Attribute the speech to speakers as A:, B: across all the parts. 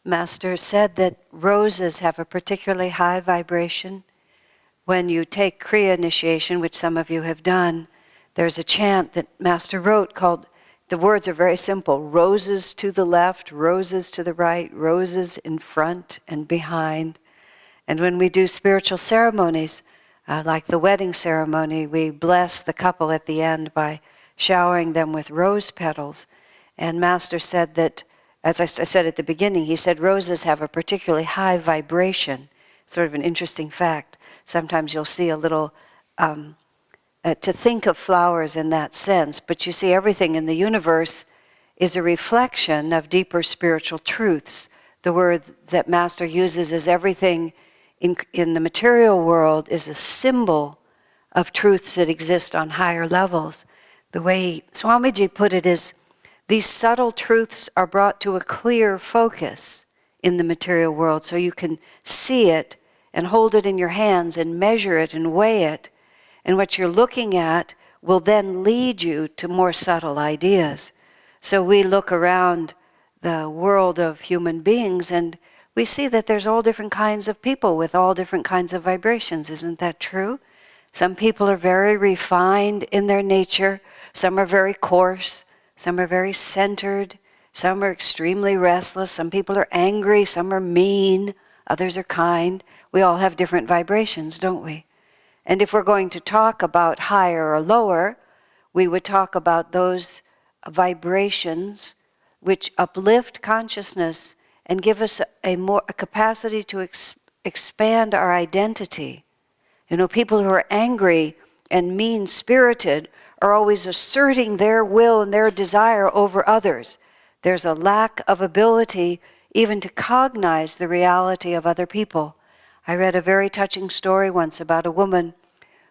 A: Master said that roses have a particularly high vibration. When you take Kriya initiation, which some of you have done, there's a chant that Master wrote called, the words are very simple, roses to the left, roses to the right, roses in front and behind. And when we do spiritual ceremonies, like the wedding ceremony, we bless the couple at the end by showering them with rose petals. And Master said that, as I said at the beginning, he said roses have a particularly high vibration. Sort of an interesting fact. Sometimes you'll see a little, to think of flowers in that sense, but you see everything in the universe is a reflection of deeper spiritual truths. The word that Master uses is everything in the material world is a symbol of truths that exist on higher levels. The way Swamiji put it is, these subtle truths are brought to a clear focus in the material world so you can see it and hold it in your hands and measure it and weigh it. And what you're looking at will then lead you to more subtle ideas. So we look around the world of human beings and we see that there's all different kinds of people with all different kinds of vibrations. Isn't that true? Some people are very refined in their nature. Some are very coarse. Some are very centered. Some are extremely restless. Some people are angry. Some are mean. Others are kind. We all have different vibrations, don't we? And if we're going to talk about higher or lower, we would talk about those vibrations which uplift consciousness and give us a capacity to expand our identity. You know, people who are angry and mean-spirited are always asserting their will and their desire over others. There's a lack of ability even to cognize the reality of other people. I read a very touching story once about a woman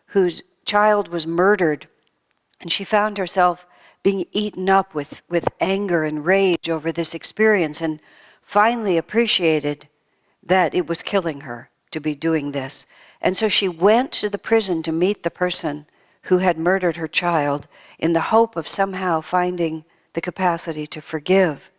A: whose child was murdered, and she found herself being eaten up with anger and rage over this experience, and finally appreciated that it was killing her to be doing this. And so she went to the prison to meet the person who had murdered her child in the hope of somehow finding the capacity to forgive.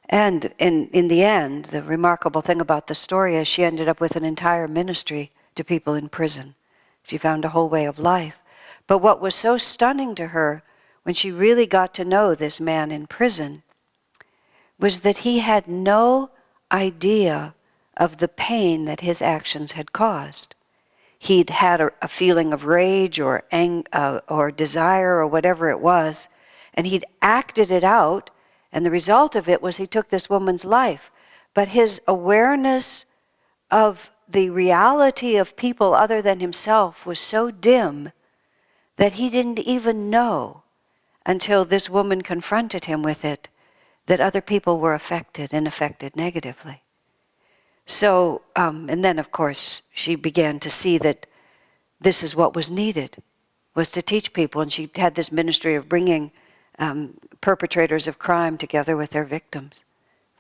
A: And in the end, the remarkable thing about the story is she ended up with an entire ministry to people in prison. She found a whole way of life. But what was so stunning to her when she really got to know this man in prison was that he had no idea of the pain that his actions had caused. He'd had a feeling of rage or desire or whatever it was, and he'd acted it out, and the result of it was he took this woman's life. But his awareness of the reality of people other than himself was so dim that he didn't even know until this woman confronted him with it, that other people were affected and affected negatively. So, and then of course she began to see that this is what was needed, was to teach people, and she had this ministry of bringing perpetrators of crime together with their victims.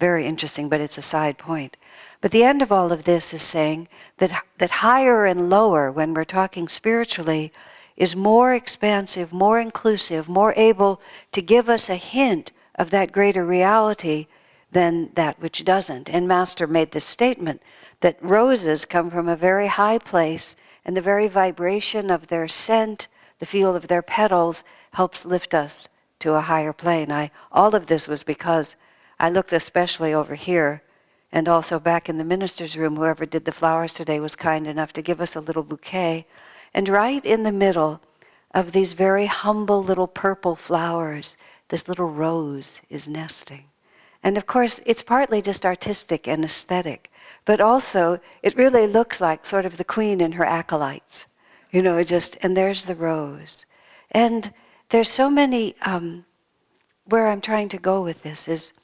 A: Very interesting, but it's a side point. But the end of all of this is saying that higher and lower, when we're talking spiritually, is more expansive, more inclusive, more able to give us a hint of that greater reality than that which doesn't. And Master made this statement that roses come from a very high place, and the very vibration of their scent, the feel of their petals, helps lift us to a higher plane. All of this was because I looked especially over here, and also back in the minister's room, whoever did the flowers today was kind enough to give us a little bouquet. And right in the middle of these very humble little purple flowers, this little rose is nesting. And of course, it's partly just artistic and aesthetic, but also it really looks like sort of the queen and her acolytes. You know, and there's the rose. And there's so many, where I'm trying to go with this is,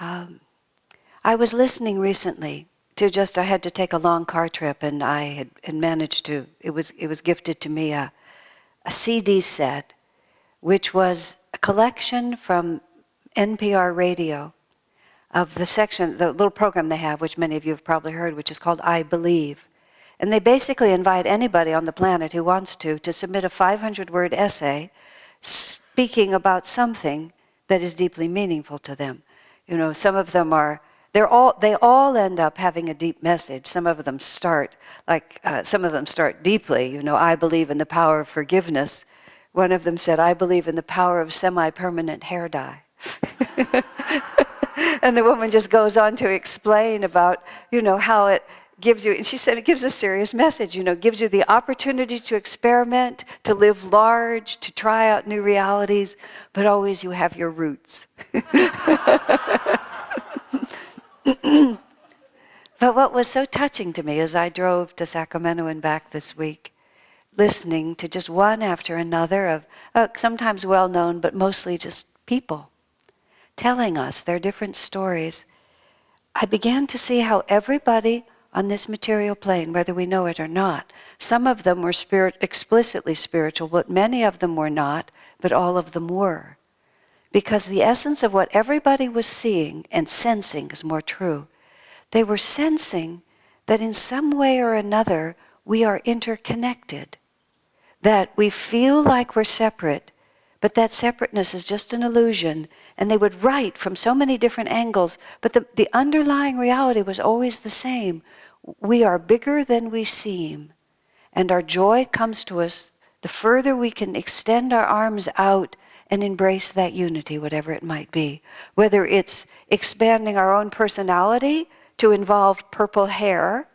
A: I was listening recently to I had to take a long car trip, and I had managed to, it was gifted to me a CD set, which was a collection from NPR radio of the little program they have, which many of you have probably heard, which is called I Believe. And they basically invite anybody on the planet who wants to submit a 500-word essay speaking about something that is deeply meaningful to them. Some of them they all end up having a deep message. Some of them start deeply. I believe in the power of forgiveness. One of them said, I believe in the power of semi-permanent hair dye. And the woman just goes on to explain about, how it gives you, and she said it gives a serious message, gives you the opportunity to experiment, to live large, to try out new realities, but always you have your roots. But what was so touching to me as I drove to Sacramento and back this week, listening to just one after another of sometimes well-known, but mostly just people telling us their different stories, I began to see how everybody on this material plane, whether we know it or not, some of them were explicitly spiritual, but many of them were not, but all of them were. Because the essence of what everybody was seeing and sensing is more true. They were sensing that in some way or another we are interconnected, that we feel like we're separate, but that separateness is just an illusion. And they would write from so many different angles, but the underlying reality was always the same. We are bigger than we seem, and our joy comes to us the further we can extend our arms out and embrace that unity, whatever it might be. Whether it's expanding our own personality to involve purple hair,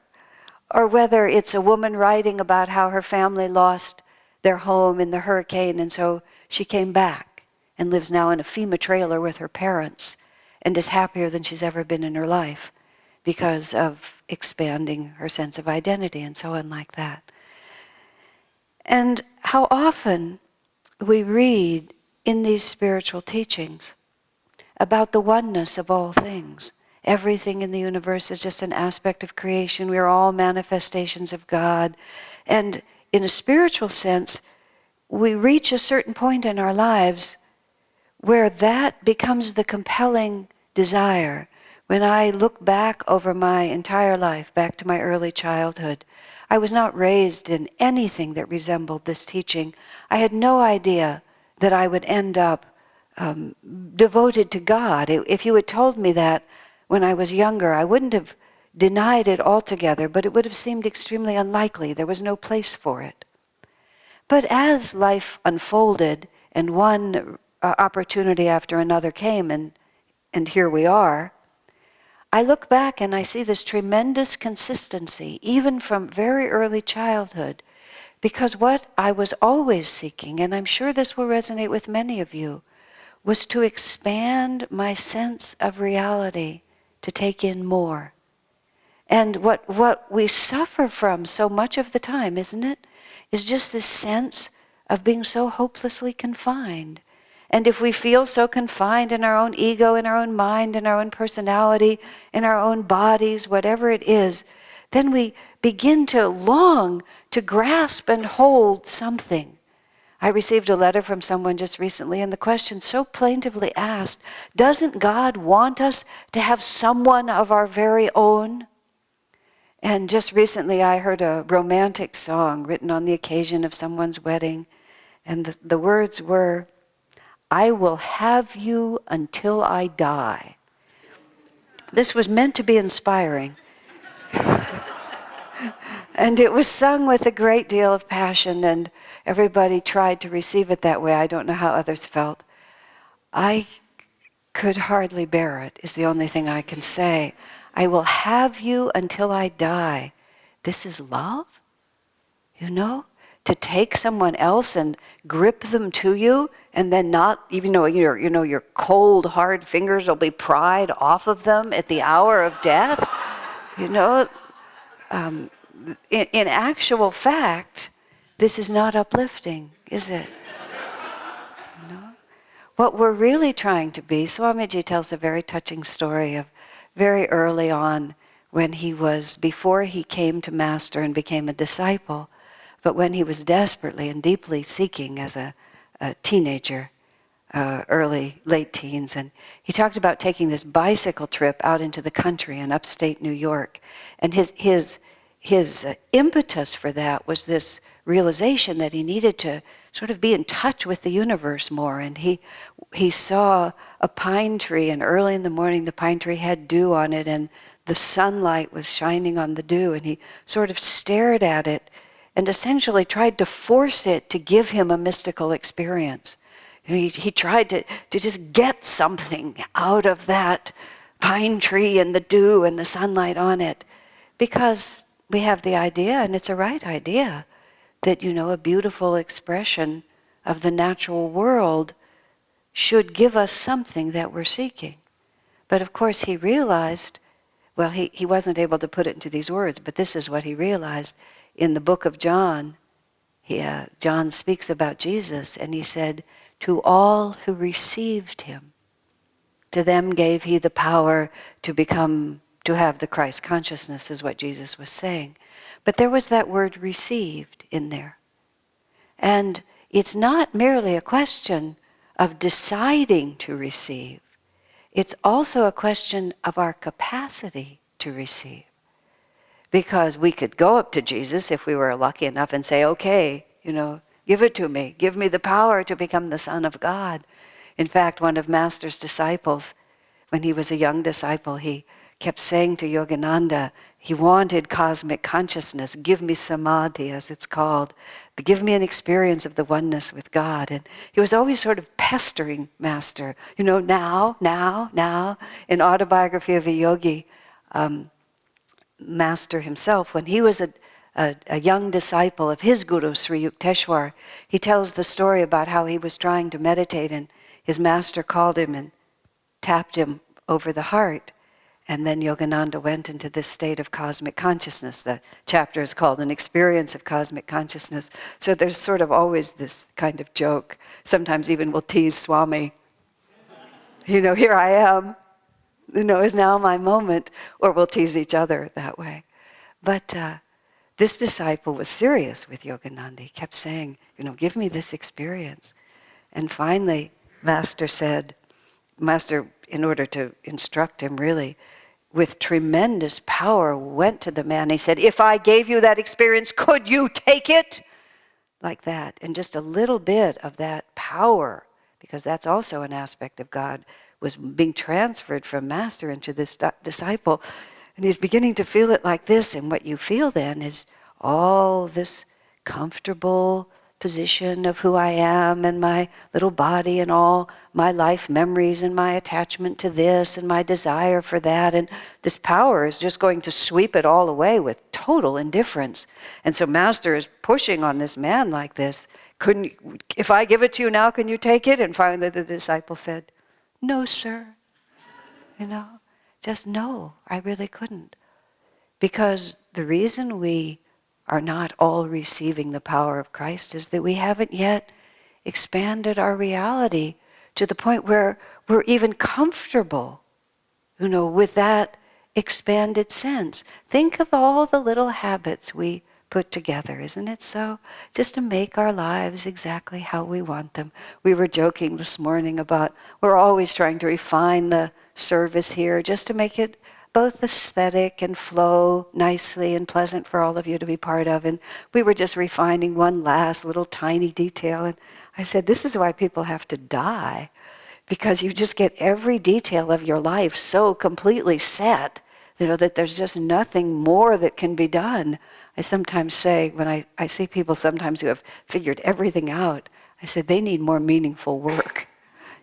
A: or whether it's a woman writing about how her family lost their home in the hurricane and so she came back and lives now in a FEMA trailer with her parents and is happier than she's ever been in her life because of expanding her sense of identity and so on like that. And how often we read in these spiritual teachings about the oneness of all things. Everything in the universe is just an aspect of creation. We are all manifestations of God. And in a spiritual sense, we reach a certain point in our lives where that becomes the compelling desire. When I look back over my entire life, back to my early childhood, I was not raised in anything that resembled this teaching. I had no idea that I would end up devoted to God. If you had told me that when I was younger, I wouldn't have denied it altogether, but it would have seemed extremely unlikely. There was no place for it. But as life unfolded and one opportunity after another came, and here we are, I look back and I see this tremendous consistency, even from very early childhood, because what I was always seeking, and I'm sure this will resonate with many of you, was to expand my sense of reality, to take in more. And what we suffer from so much of the time, isn't it, is just this sense of being so hopelessly confined. And if we feel so confined in our own ego, in our own mind, in our own personality, in our own bodies, whatever it is, then we begin to long to grasp and hold something. I received a letter from someone just recently, and the question so plaintively asked, doesn't God want us to have someone of our very own? And just recently I heard a romantic song written on the occasion of someone's wedding, and the words were, I will have you until I die. This was meant to be inspiring. And it was sung with a great deal of passion, and everybody tried to receive it that way. I don't know how others felt. I could hardly bear it, is the only thing I can say. I will have you until I die. This is love? To take someone else and grip them to you, and then not, even though your cold, hard fingers will be pried off of them at the hour of death. In actual fact, this is not uplifting, is it? What we're really trying to be, Swamiji tells a very touching story of very early on when before he came to Master and became a disciple, but when he was desperately and deeply seeking as a teenager, late teens, and he talked about taking this bicycle trip out into the country in upstate New York, and his his impetus for that was this realization that he needed to sort of be in touch with the universe more. And he saw a pine tree, and early in the morning the pine tree had dew on it, and the sunlight was shining on the dew, and he sort of stared at it and essentially tried to force it to give him a mystical experience. He tried to just get something out of that pine tree and the dew and the sunlight on it, because we have the idea, and it's a right idea, that, a beautiful expression of the natural world should give us something that we're seeking. But of course he realized, well, he wasn't able to put it into these words, but this is what he realized. In the book of John, John speaks about Jesus, and he said, "To all who received him, to them gave he the power to have the Christ consciousness," is what Jesus was saying. But there was that word "received" in there. And it's not merely a question of deciding to receive. It's also a question of our capacity to receive. Because we could go up to Jesus if we were lucky enough and say, "Okay, give it to me. Give me the power to become the Son of God." In fact, one of Master's disciples, when he was a young disciple, he kept saying to Yogananda, he wanted cosmic consciousness. "Give me samadhi," as it's called. "Give me an experience of the oneness with God." And he was always sort of pestering Master, now. In Autobiography of a Yogi, Master himself, when he was a young disciple of his guru, Sri Yukteswar, he tells the story about how he was trying to meditate, and his master called him and tapped him over the heart. And then Yogananda went into this state of cosmic consciousness. The chapter is called An Experience of Cosmic Consciousness. So there's sort of always this kind of joke. Sometimes even we'll tease Swami. Here I am. Is now my moment. Or we'll tease each other that way. But this disciple was serious with Yogananda. He kept saying, "Give me this experience." And finally, Master, in order to instruct him really, with tremendous power, went to the man. He said, "If I gave you that experience, could you take it?" Like that. And just a little bit of that power, because that's also an aspect of God, was being transferred from Master into this disciple. And he's beginning to feel it like this. And what you feel then is all this comfortable position of who I am and my little body and all my life memories and my attachment to this and my desire for that. And this power is just going to sweep it all away with total indifference. And so Master is pushing on this man like this. "If I give it to you now, can you take it?" And finally the disciple said, "No, sir." Just no, I really couldn't. Because the reason we are not all receiving the power of Christ is that we haven't yet expanded our reality to the point where we're even comfortable, with that expanded sense. Think of all the little habits we put together, isn't it so? Just to make our lives exactly how we want them. We were joking this morning about we're always trying to refine the service here just to make it both aesthetic and flow nicely and pleasant for all of you to be part of. And we were just refining one last little tiny detail. And I said, this is why people have to die, because you just get every detail of your life so completely set, that there's just nothing more that can be done. I sometimes say, when I see people sometimes who have figured everything out, I said, they need more meaningful work.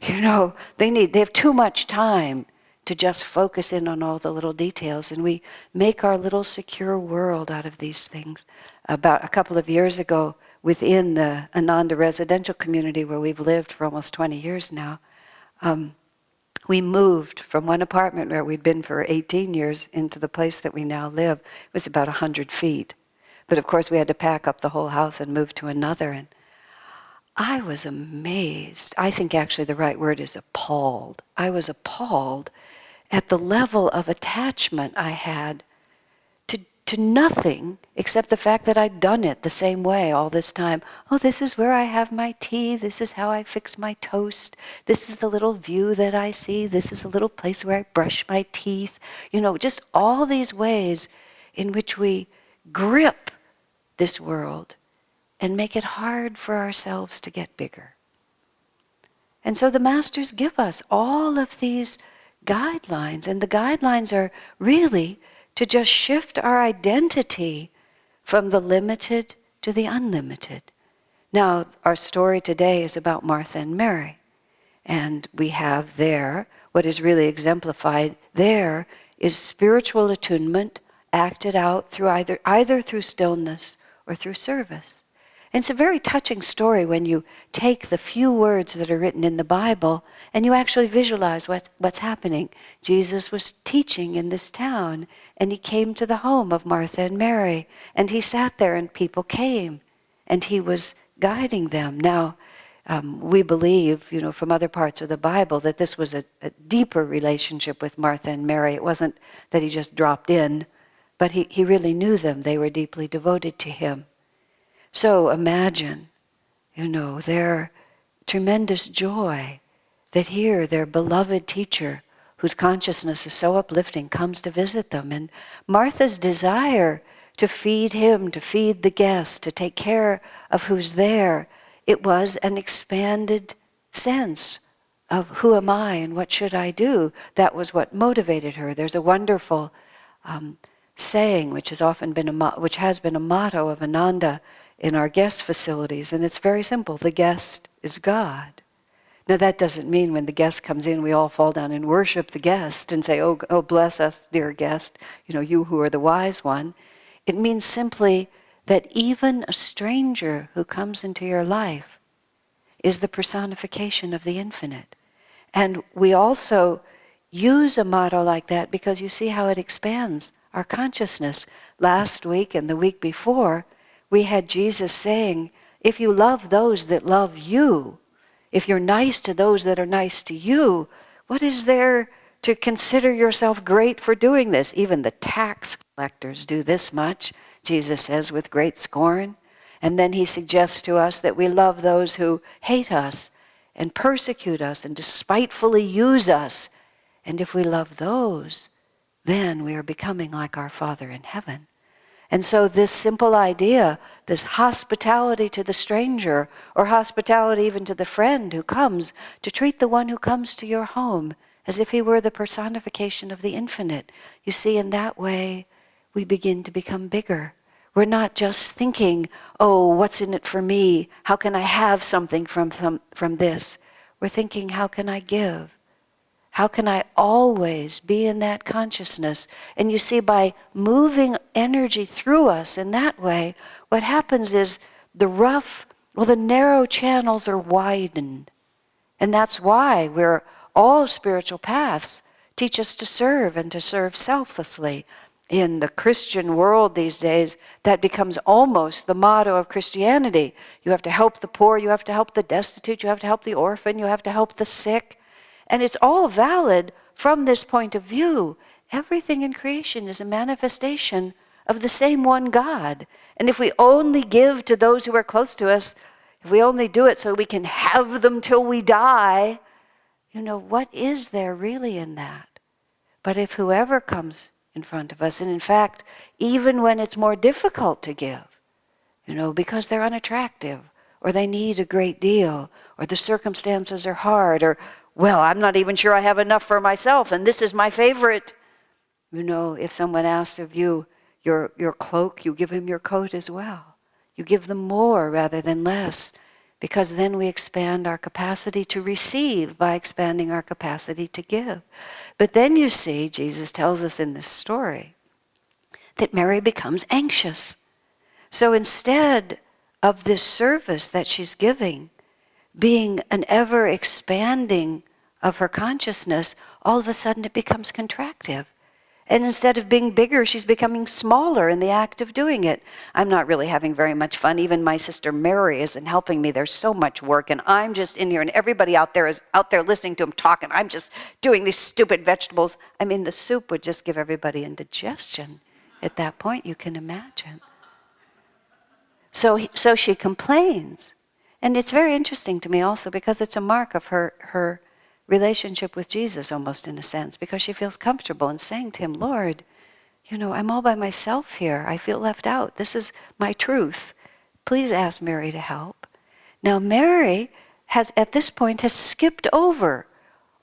A: They have too much time to just focus in on all the little details, and we make our little secure world out of these things. About a couple of years ago, within the Ananda residential community where we've lived for almost 20 years now, we moved from one apartment where we'd been for 18 years into the place that we now live. It was about 100 feet. But of course we had to pack up the whole house and move to another. And I was amazed. I think actually the right word is appalled. I was appalled at the level of attachment I had to nothing except the fact that I'd done it the same way all this time. Oh, this is where I have my tea. This is how I fix my toast. This is the little view that I see. This is the little place where I brush my teeth. Just all these ways in which we grip this world and make it hard for ourselves to get bigger. And so the masters give us all of these guidelines, and the guidelines are really to just shift our identity from the limited to the unlimited. Now, our story today is about Martha and Mary, and we have there, what is really exemplified there is spiritual attunement acted out through either through stillness or through service. And it's a very touching story when you take the few words that are written in the Bible and you actually visualize what's happening. Jesus was teaching in this town, and he came to the home of Martha and Mary, and he sat there and people came, and he was guiding them. Now, we believe, from other parts of the Bible, that this was a deeper relationship with Martha and Mary. It wasn't that he just dropped in, but he really knew them. They were deeply devoted to him. So imagine, their tremendous joy that here their beloved teacher, whose consciousness is so uplifting, comes to visit them. And Martha's desire to feed him, to feed the guests, to take care of who's there, it was an expanded sense of who am I and what should I do. That was what motivated her. There's a wonderful saying which has been a motto of Ananda in our guest facilities, and it's very simple: the guest is God. Now that doesn't mean when the guest comes in we all fall down and worship the guest and say, oh bless us, dear guest, you who are the wise one. It means simply that even a stranger who comes into your life is the personification of the infinite. And we also use a motto like that because you see how it expands our consciousness. Last week and the week before, we had Jesus saying, if you love those that love you, if you're nice to those that are nice to you, what is there to consider yourself great for doing this? Even the tax collectors do this much, Jesus says with great scorn. And then he suggests to us that we love those who hate us and persecute us and despitefully use us. And if we love those, then we are becoming like our Father in heaven. And so this simple idea, this hospitality to the stranger, or hospitality even to the friend who comes, to treat the one who comes to your home as if he were the personification of the infinite. You see, in that way, we begin to become bigger. We're not just thinking, oh, what's in it for me? How can I have something from this? We're thinking, how can I give? How can I always be in that consciousness? And you see, by moving energy through us in that way, what happens is the narrow channels are widened. And that's why all spiritual paths teach us to serve and to serve selflessly. In the Christian world these days, that becomes almost the motto of Christianity. You have to help the poor, you have to help the destitute, you have to help the orphan, you have to help the sick. And it's all valid from this point of view. Everything in creation is a manifestation of the same one God. And if we only give to those who are close to us, if we only do it so we can have them till we die, what is there really in that? But if whoever comes in front of us, and in fact, even when it's more difficult to give, because they're unattractive, or they need a great deal, or the circumstances are hard, or well, I'm not even sure I have enough for myself, and this is my favorite. If someone asks of you your cloak, you give him your coat as well. You give them more rather than less, because then we expand our capacity to receive by expanding our capacity to give. But then you see, Jesus tells us in this story, that Mary becomes anxious. So instead of this service that she's giving being an ever-expanding of her consciousness, all of a sudden it becomes contractive. And instead of being bigger, she's becoming smaller in the act of doing it. I'm not really having very much fun. Even my sister Mary isn't helping me. There's so much work, and I'm just in here, and everybody out there is out there listening to him talk, and I'm just doing these stupid vegetables. I mean, the soup would just give everybody indigestion at that point, you can imagine. So she complains. And it's very interesting to me also because it's a mark of her relationship with Jesus almost in a sense, because she feels comfortable in saying to him, Lord, I'm all by myself here. I feel left out. This is my truth. Please ask Mary to help. Now Mary at this point has skipped over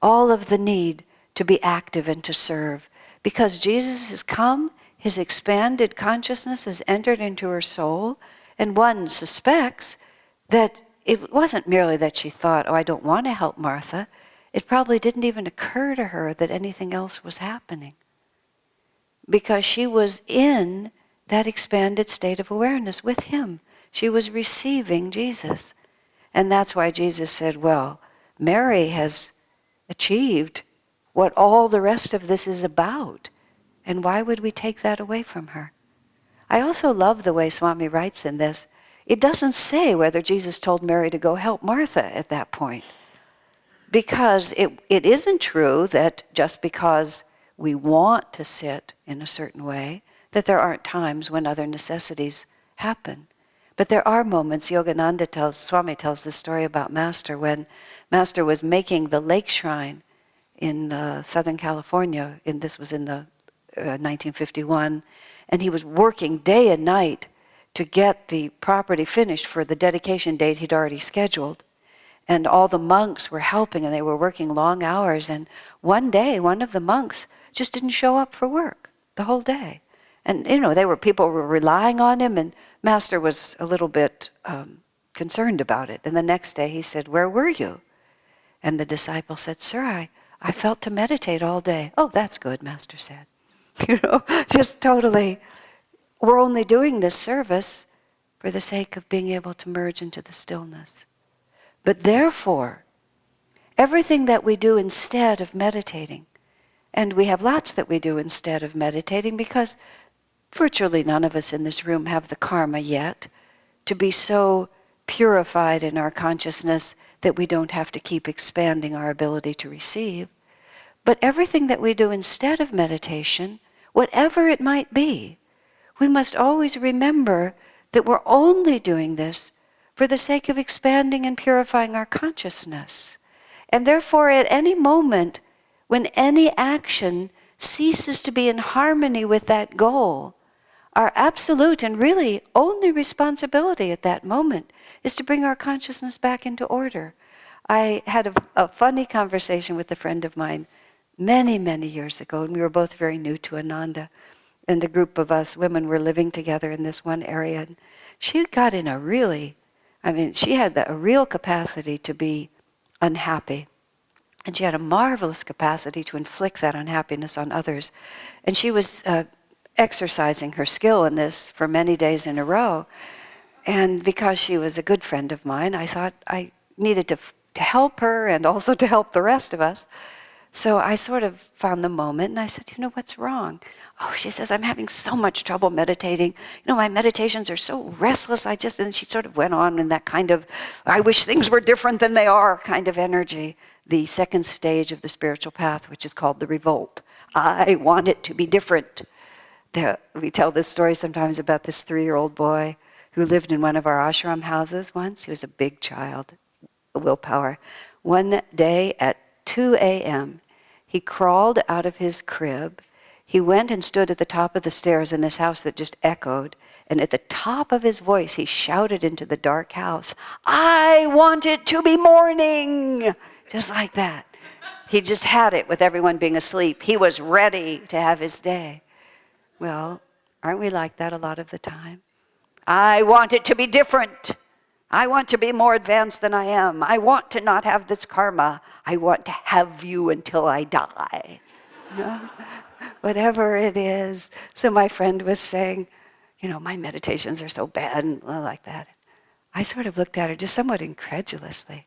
A: all of the need to be active and to serve, because Jesus has come, his expanded consciousness has entered into her soul, and one suspects that it wasn't merely that she thought, oh, I don't want to help Martha. It probably didn't even occur to her that anything else was happening, because she was in that expanded state of awareness with him. She was receiving Jesus. And that's why Jesus said, well, Mary has achieved what all the rest of this is about. And why would we take that away from her? I also love the way Swami writes in this. It doesn't say whether Jesus told Mary to go help Martha at that point. Because it isn't true that just because we want to sit in a certain way, that there aren't times when other necessities happen. But there are moments. Swami tells this story about Master, when Master was making the lake shrine in Southern California, this was in the 1951, and he was working day and night to get the property finished for the dedication date he'd already scheduled. And all the monks were helping, and they were working long hours. And one day, one of the monks just didn't show up for work the whole day. And, people were relying on him, and Master was a little bit concerned about it. And the next day he said, where were you? And the disciple said, sir, I felt to meditate all day. Oh, that's good, Master said. Just totally, we're only doing this service for the sake of being able to merge into the stillness. But therefore, everything that we do instead of meditating, and we have lots that we do instead of meditating, because virtually none of us in this room have the karma yet to be so purified in our consciousness that we don't have to keep expanding our ability to receive. But everything that we do instead of meditation, whatever it might be, we must always remember that we're only doing this for the sake of expanding and purifying our consciousness. And therefore, at any moment, when any action ceases to be in harmony with that goal, our absolute and really only responsibility at that moment is to bring our consciousness back into order. I had a funny conversation with a friend of mine many, many years ago, and we were both very new to Ananda. And a group of us women were living together in this one area. And she got in she had a real capacity to be unhappy. And she had a marvelous capacity to inflict that unhappiness on others. And she was exercising her skill in this for many days in a row. And because she was a good friend of mine, I thought I needed to help her and also to help the rest of us. So I sort of found the moment and I said, what's wrong? Oh, she says, I'm having so much trouble meditating. My meditations are so restless. And she sort of went on in that kind of, I wish things were different than they are kind of energy. The second stage of the spiritual path, which is called the revolt. I want it to be different. We tell this story sometimes about this 3-year-old boy who lived in one of our ashram houses once. He was a big child, willpower. One day at 2 a.m., he crawled out of his crib. He went and stood at the top of the stairs in this house that just echoed. And at the top of his voice, he shouted into the dark house, I want it to be morning! Just like that. He just had it with everyone being asleep. He was ready to have his day. Well, aren't we like that a lot of the time? I want it to be different. I want to be more advanced than I am. I want to not have this karma. I want to have you until I die. Whatever it is. So my friend was saying, my meditations are so bad and like that. I sort of looked at her just somewhat incredulously.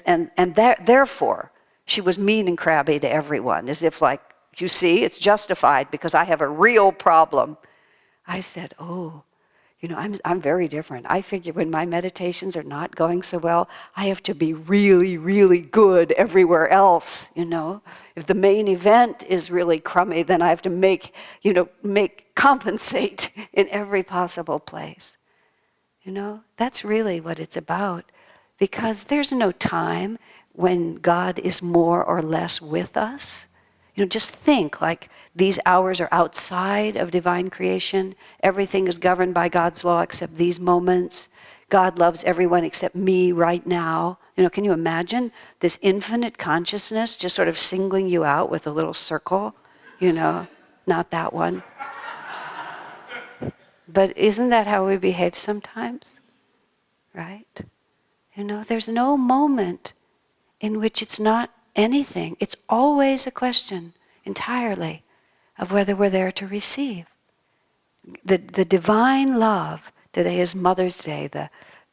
A: And therefore, she was mean and crabby to everyone, as if like, you see, it's justified because I have a real problem. I said, I'm very different. I figure when my meditations are not going so well, I have to be really, really good everywhere else, If the main event is really crummy, then I have to compensate in every possible place. That's really what it's about. Because there's no time when God is more or less with us. Just think like these hours are outside of divine creation. Everything is governed by God's law except these moments. God loves everyone except me right now. Can you imagine this infinite consciousness just sort of singling you out with a little circle? Not that one. But isn't that how we behave sometimes? Right? There's no moment in which it's not anything. It's always a question entirely of whether we're there to receive. The divine love, today is Mother's Day,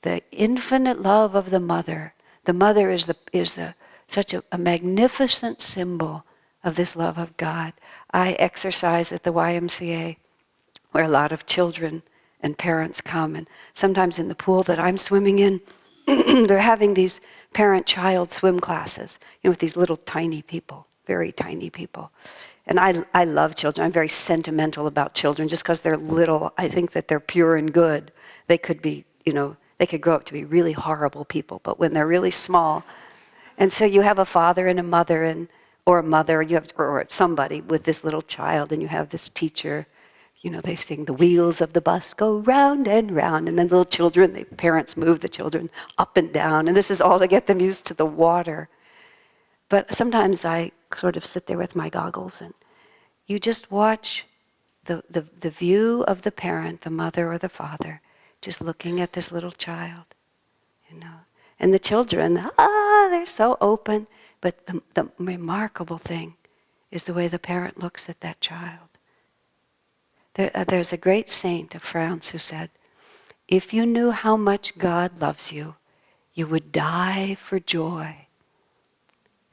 A: the infinite love of the mother. The mother is such a magnificent symbol of this love of God. I exercise at the YMCA where a lot of children and parents come, and sometimes in the pool that I'm swimming in, they're having these parent-child swim classes, with these little tiny people, very tiny people. And I love children. I'm very sentimental about children just because they're little. I think that they're pure and good. They could be, they could grow up to be really horrible people, but when they're really small, and so you have a father and a mother, or a mother, or somebody with this little child, and you have this teacher. They sing, the wheels of the bus go round and round, and then little children, the parents move the children up and down, and this is all to get them used to the water. But sometimes I sort of sit there with my goggles, and you just watch the view of the parent, the mother or the father, just looking at this little child, And the children, they're so open, but the remarkable thing is the way the parent looks at that child. There's a great saint of France who said, if you knew how much God loves you, you would die for joy.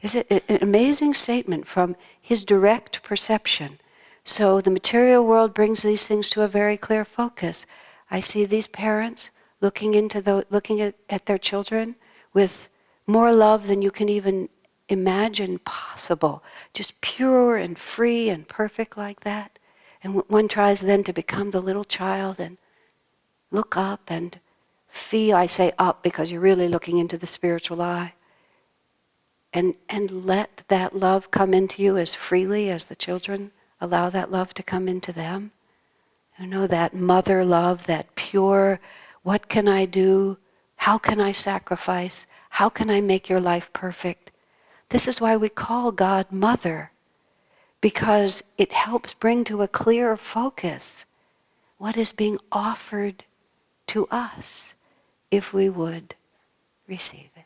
A: Is it an amazing statement from his direct perception? So the material world brings these things to a very clear focus. I see these parents looking at their children with more love than you can even imagine possible, just pure and free and perfect like that. And one tries then to become the little child and look up and feel, I say up because you're really looking into the spiritual eye, and let that love come into you as freely as the children allow that love to come into them. That mother love, that pure, what can I do? How can I sacrifice? How can I make your life perfect? This is why we call God Mother, because it helps bring to a clearer focus what is being offered to us if we would receive it.